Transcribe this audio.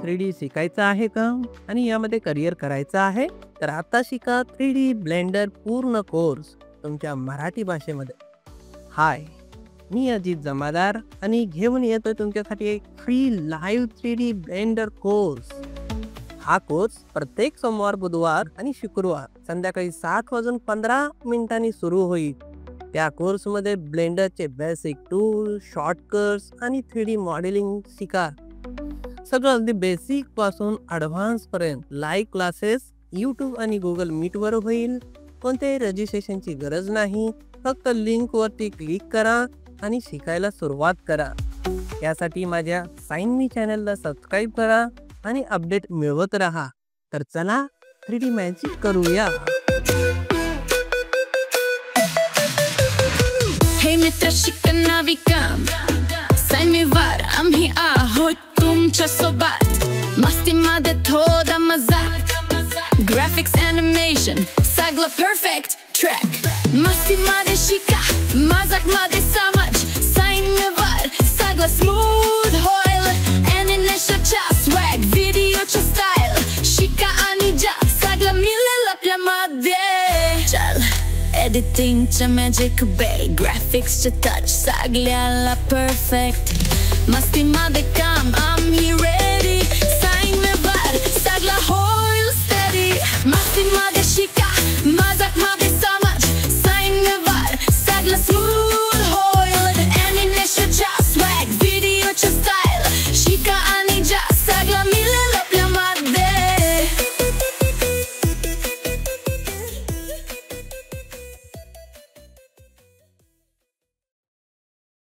3D शिकायचं आहे का आणि यामध्ये करिअर करायचं आहे तर आता शिका 3D ब्लेंडर पूर्ण कोर्स तुमच्या मराठी भाषेमध्ये. हाय, मी अजित जमादार आणि घेऊन येतोय तुमच्यासाठी एक free live 3D blender course. हा कोर्स प्रत्येक सोमवार, बुधवार आणि शुक्रवार संध्याकाळी 7:15 सुरू होईल. त्या कोर्समध्ये ब्लेंडरचे बेसिक टूल, शॉर्टकट्स आणि 3D मॉडेलिंग शिका. सगळं अगदी बेसिक पासून ॲडव्हान्स पर्यंत लाईव्ह क्लासेस यूट्यूब आणि गुगल मीट वर होईल. कोणत्याही रजिस्ट्रेशनची गरज नाही. फक्त लिंक वरती क्लिक करा आणि शिकायला सुरुवात करा. यासाठी माझ्या साइन मी चॅनलला सबस्क्राईब करा आणि अपडेट मिळवत राहा. तर चला 3D मॅजिक करूया. हे मित्र, शिकना विकम सायमीवार आम्ही आहोत तुमच्या सोबत. मस्तीमध्ये थोडा मजाक, ग्राफिक्स, ॲनिमेशन सगळं परफेक्ट ट्रॅक. मस्तीमध्ये शिका, मजाकमध्ये समज. सायमीवार सगळं स्मूथ होईल. ॲनिमेशनच्या स्वॅग, व्हिडिओच्या स्टाईल शिका आणि जा. सगळं मिळेल आपल्यामध्ये. चल एडिटिंगचं मॅजिक बे, ग्राफिक्सचं टच सगळ्याला परफेक्ट. मस्तीमध्ये